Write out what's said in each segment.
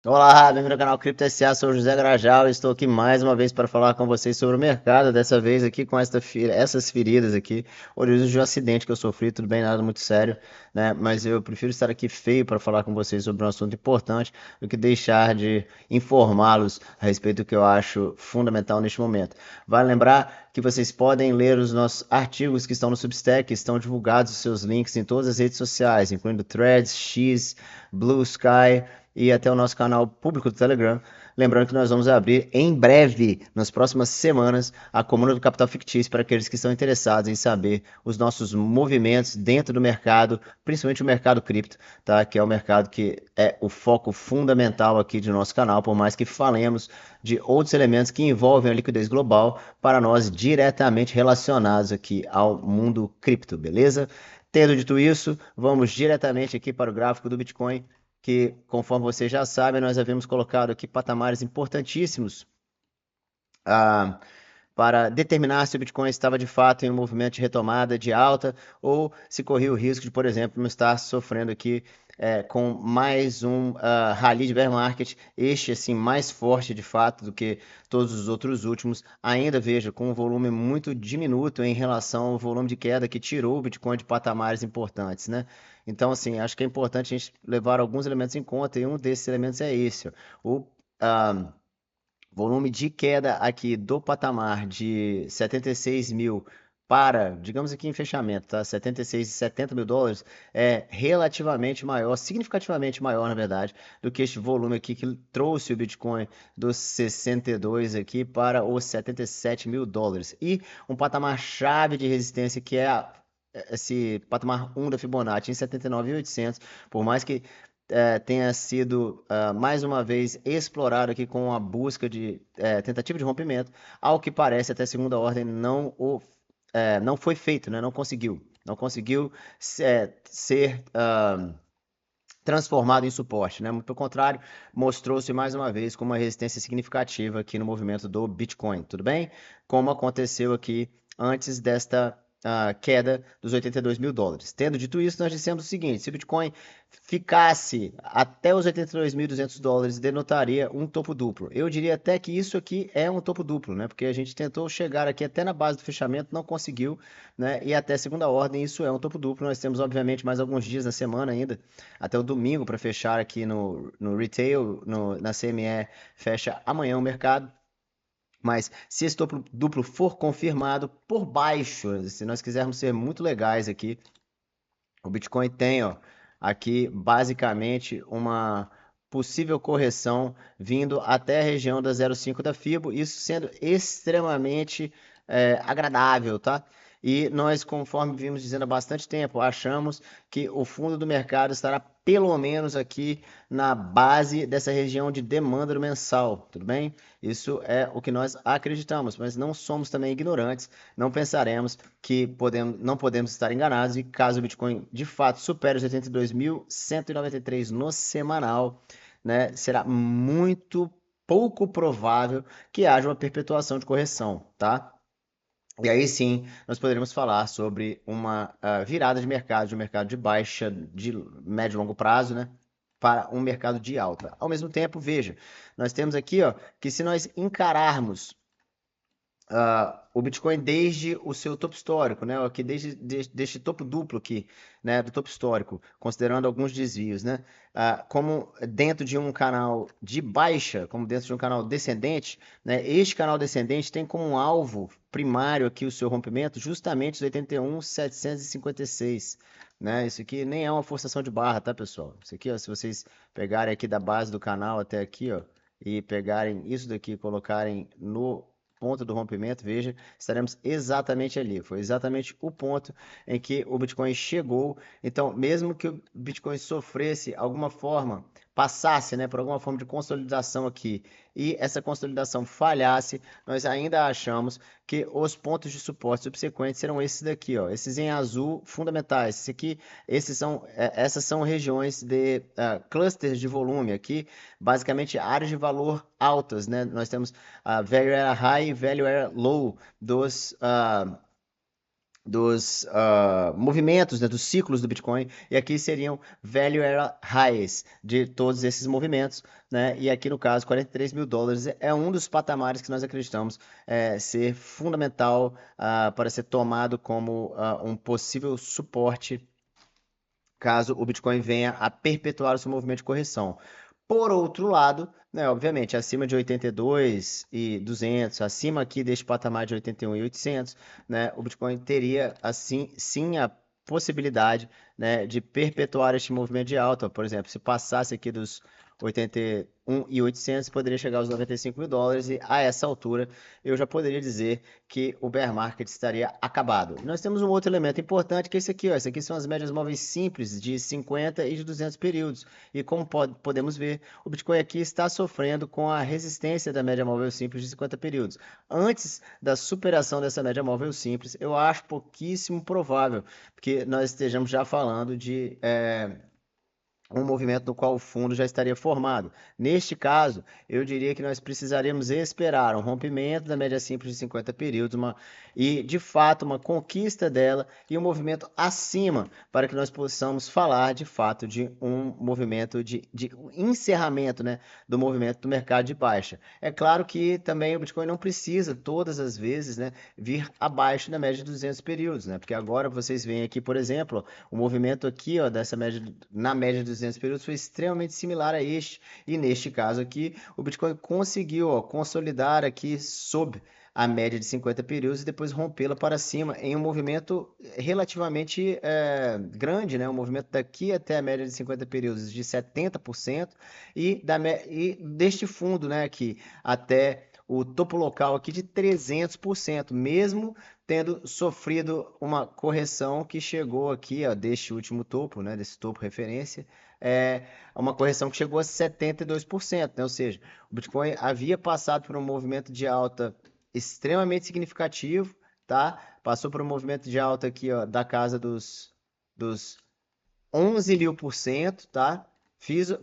Olá, bem-vindo ao canal Cripto SA, sou o José Grajal e estou aqui mais uma vez para falar com vocês sobre o mercado, dessa vez aqui com essas feridas aqui, oriundas de um acidente que eu sofri, tudo bem, nada muito sério, né? Mas eu prefiro estar aqui feio para falar com vocês sobre um assunto importante do que deixar de informá-los a respeito do que eu acho fundamental neste momento. Vale lembrar que vocês podem ler os nossos artigos que estão no Substack, estão divulgados os seus links em todas as redes sociais, incluindo Threads, X, Blue Sky e até o nosso canal público do Telegram. Lembrando que nós vamos abrir em breve, nas próximas semanas, a coluna do Capital Fictício para aqueles que estão interessados em saber os nossos movimentos dentro do mercado, principalmente o mercado cripto, tá? Que é o mercado que é o foco fundamental aqui do nosso canal, por mais que falemos de outros elementos que envolvem a liquidez global para nós diretamente relacionados aqui ao mundo cripto, beleza? Tendo dito isso, vamos diretamente aqui para o gráfico do Bitcoin que, conforme vocês já sabem, nós havíamos colocado aqui patamares importantíssimos ah, para determinar se o Bitcoin estava de fato em um movimento de retomada de alta ou se corria o risco de, por exemplo, não estar sofrendo aqui com mais um rally de bear market, este assim mais forte de fato do que todos os outros últimos, ainda veja com um volume muito diminuto em relação ao volume de queda que tirou o Bitcoin de patamares importantes, né? Então, assim, acho que é importante a gente levar alguns elementos em conta e um desses elementos é esse, ó, o ah, volume de queda aqui do patamar de 76 mil para, digamos aqui em fechamento, tá? 76 e 70 mil dólares é relativamente maior, significativamente maior, na verdade, do que este volume aqui que trouxe o Bitcoin dos 62 aqui para os 77 mil dólares. E um patamar chave de resistência que é esse patamar 1 da Fibonacci em 79.800, por mais que tenha sido mais uma vez explorado aqui com a busca de tentativa de rompimento, ao que parece até segunda ordem não foi feito, né? Não conseguiu ser transformado em suporte, né? Muito pelo contrário, mostrou-se mais uma vez como uma resistência significativa aqui no movimento do Bitcoin, tudo bem? Como aconteceu aqui antes desta queda dos 82 mil dólares. Tendo dito isso, nós dissemos o seguinte: se o Bitcoin ficasse até os 82.200 dólares, denotaria um topo duplo. Eu diria até que isso aqui é um topo duplo, né? Porque a gente tentou chegar aqui até na base do fechamento, não conseguiu, né? E até segunda ordem, isso é um topo duplo. Nós temos, obviamente, mais alguns dias na semana ainda até o domingo para fechar aqui no retail, na CME fecha amanhã o mercado. Mas se esse duplo for confirmado por baixo, se nós quisermos ser muito legais aqui, o Bitcoin tem, ó, aqui basicamente uma possível correção vindo até a região da 0,5 da Fibo, isso sendo extremamente agradável, tá? E nós, conforme vimos dizendo há bastante tempo, achamos que o fundo do mercado estará pelo menos aqui na base dessa região de demanda do mensal, tudo bem? Isso é o que nós acreditamos, mas não somos também ignorantes, não pensaremos que não podemos estar enganados e caso o Bitcoin de fato supere os 82.193 no semanal, né, será muito pouco provável que haja uma perpetuação de correção, tá? E aí sim, nós poderíamos falar sobre uma virada de um mercado de baixa, de médio e longo prazo, né? Para um mercado de alta. Ao mesmo tempo, veja, nós temos aqui, ó, que se nós encararmos o Bitcoin desde o seu topo histórico, né? Aqui desde topo duplo aqui, né? Do topo histórico, considerando alguns desvios, né? Como dentro de um canal de baixa, como dentro de um canal descendente, né? Este canal descendente tem como um alvo primário aqui o seu rompimento justamente os 81.756, né? Isso aqui nem é uma forçação de barra, tá, pessoal? Isso aqui, ó, se vocês pegarem aqui da base do canal até aqui, ó, e pegarem isso daqui e colocarem no ponto do rompimento, veja, estaremos exatamente ali. Foi exatamente o ponto em que o Bitcoin chegou. Então, mesmo que o Bitcoin sofresse alguma forma, passasse, né, por alguma forma de consolidação aqui e essa consolidação falhasse, nós ainda achamos que os pontos de suporte subsequentes serão esses daqui, ó, esses em azul fundamentais. Essas são regiões de clusters de volume aqui, basicamente áreas de valor altas, né? Nós temos value era high e value era low movimentos, né, dos ciclos do Bitcoin, e aqui seriam value era highs de todos esses movimentos, né? E aqui no caso, US$ 43.000 é um dos patamares que nós acreditamos ser fundamental para ser tomado como um possível suporte caso o Bitcoin venha a perpetuar o seu movimento de correção. Por outro lado, né, obviamente, acima de 82.200, acima aqui deste patamar de 81.800, né, o Bitcoin teria assim sim a possibilidade, né, de perpetuar este movimento de alta. Por exemplo, se passasse aqui dos 81.800, poderia chegar aos US$ 95.000 e a essa altura eu já poderia dizer que o bear market estaria acabado. Nós temos um outro elemento importante que é esse aqui, ó. Esse aqui são as médias móveis simples de 50 e de 200 períodos. E como podemos ver, o Bitcoin aqui está sofrendo com a resistência da média móvel simples de 50 períodos. Antes da superação dessa média móvel simples, eu acho pouquíssimo provável que nós estejamos já falando de um movimento no qual o fundo já estaria formado. Neste caso, eu diria que nós precisaríamos esperar um rompimento da média simples de 50 períodos e, de fato, uma conquista dela e um movimento acima para que nós possamos falar, de fato, de um movimento de encerramento, né, do movimento do mercado de baixa. É claro que também o Bitcoin não precisa, todas as vezes, né, vir abaixo da média de 200 períodos, né, porque agora vocês veem aqui, por exemplo, o movimento aqui, ó, dessa média, na média de 200 períodos foi extremamente similar a este. E neste caso aqui, o Bitcoin conseguiu, ó, consolidar aqui sob a média de 50 períodos e depois rompê-la para cima em um movimento relativamente grande, né? Um movimento daqui até a média de 50 períodos de 70% e deste fundo, né, aqui até o topo local aqui de 300%, mesmo tendo sofrido uma correção que chegou aqui, ó, deste último topo, né, desse topo referência, uma correção que chegou a 72%, né, ou seja, o Bitcoin havia passado por um movimento de alta extremamente significativo, tá? Passou por um movimento de alta aqui, ó, da casa dos 11.000%, tá?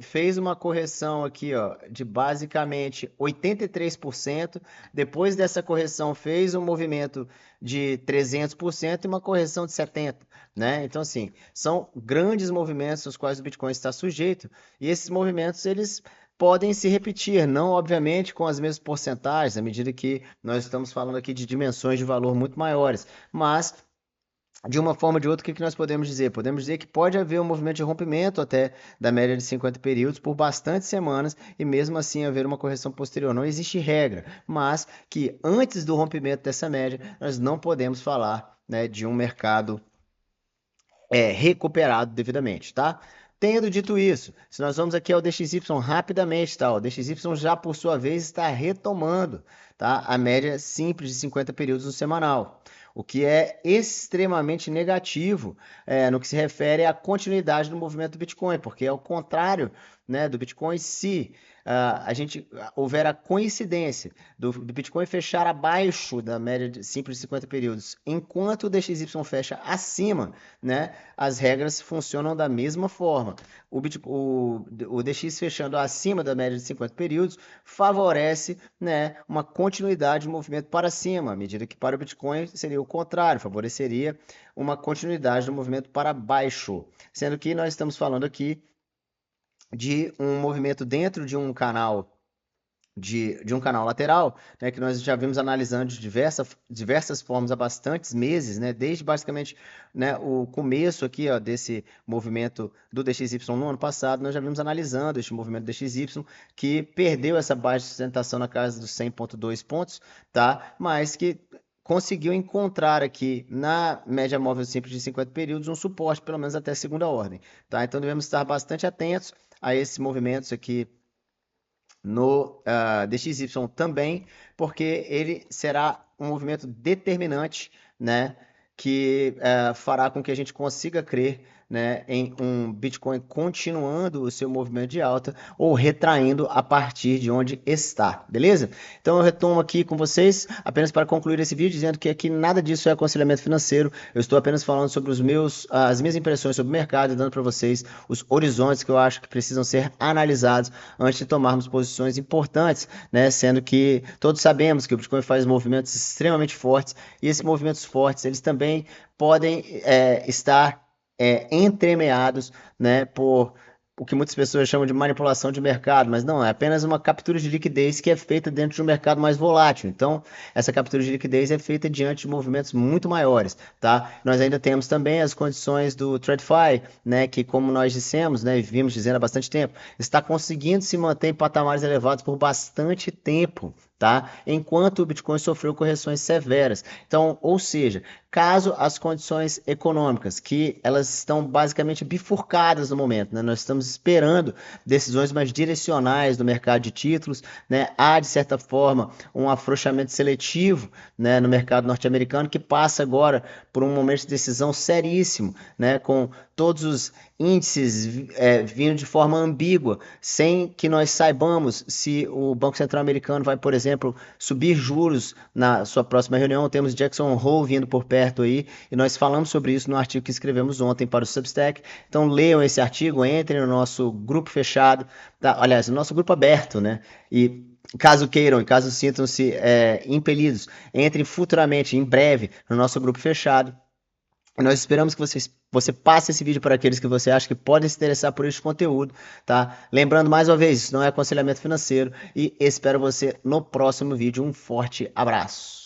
Fez uma correção aqui, ó, de basicamente 83%. Depois dessa correção, fez um movimento de 300% e uma correção de 70%, né? Então, assim, são grandes movimentos aos quais o Bitcoin está sujeito. E esses movimentos, eles podem se repetir, não obviamente com as mesmas porcentagens, à medida que nós estamos falando aqui de dimensões de valor muito maiores, mas de uma forma ou de outra, o que nós podemos dizer? Podemos dizer que pode haver um movimento de rompimento até da média de 50 períodos por bastantes semanas e mesmo assim haver uma correção posterior. Não existe regra, mas que antes do rompimento dessa média, nós não podemos falar, né, de um mercado recuperado devidamente, tá? Tendo dito isso, se nós vamos aqui ao DXY rapidamente, tá? O DXY já por sua vez está retomando, tá? A média simples de 50 períodos no semanal, o que é extremamente negativo no que se refere à continuidade do movimento do Bitcoin, porque ao contrário, né, do Bitcoin, se a gente houver a coincidência do Bitcoin fechar abaixo da média simples de 50 períodos, enquanto o DXY fecha acima, né, as regras funcionam da mesma forma. O DX fechando acima da média de 50 períodos favorece, né, uma continuidade do movimento para cima, à medida que para o Bitcoin seria o contrário, favoreceria uma continuidade do movimento para baixo. Sendo que nós estamos falando aqui de um movimento dentro de um canal de um canal lateral, né, que nós já vimos analisando de diversas formas há bastantes meses, né, desde basicamente, né, o começo aqui, ó, desse movimento do DXY no ano passado, nós já vimos analisando este movimento do DXY que perdeu essa baixa sustentação na casa dos 100,2 pontos, tá? Mas que conseguiu encontrar aqui na média móvel simples de 50 períodos um suporte, pelo menos até a segunda ordem, tá? Então devemos estar bastante atentos a esses movimentos aqui no DXY também, porque ele será um movimento determinante, né, que fará com que a gente consiga crer né, em um Bitcoin continuando o seu movimento de alta ou retraindo a partir de onde está, beleza? Então eu retomo aqui com vocês, apenas para concluir esse vídeo, dizendo que aqui nada disso é aconselhamento financeiro, eu estou apenas falando sobre as minhas impressões sobre o mercado e dando para vocês os horizontes que eu acho que precisam ser analisados antes de tomarmos posições importantes, né? Sendo que todos sabemos que o Bitcoin faz movimentos extremamente fortes e esses movimentos fortes eles também podem estar entremeados, né, por o que muitas pessoas chamam de manipulação de mercado, mas não, é apenas uma captura de liquidez que é feita dentro de um mercado mais volátil. Então, essa captura de liquidez é feita diante de movimentos muito maiores, tá? Nós ainda temos também as condições do TradFi, né, que como nós dissemos, né, e vimos dizendo há bastante tempo, está conseguindo se manter em patamares elevados por bastante tempo, tá? Enquanto o Bitcoin sofreu correções severas. Então, ou seja, caso as condições econômicas, que elas estão basicamente bifurcadas no momento, né? Nós estamos esperando decisões mais direcionais do mercado de títulos, né? Há, de certa forma, um afrouxamento seletivo, né, no mercado norte-americano que passa agora por um momento de decisão seríssimo, né, com todos os índices vindo de forma ambígua, sem que nós saibamos se o Banco Central americano vai, por exemplo, subir juros na sua próxima reunião. Temos Jackson Hole vindo por perto aí, e nós falamos sobre isso no artigo que escrevemos ontem para o Substack. Então leiam esse artigo, entrem no nosso grupo fechado, tá? Aliás, no nosso grupo aberto, né? E caso queiram e caso sintam-se impelidos, entrem futuramente, em breve, no nosso grupo fechado. Nós esperamos que você passe esse vídeo para aqueles que você acha que podem se interessar por este conteúdo, tá? Lembrando mais uma vez, isso não é aconselhamento financeiro e espero você no próximo vídeo. Um forte abraço.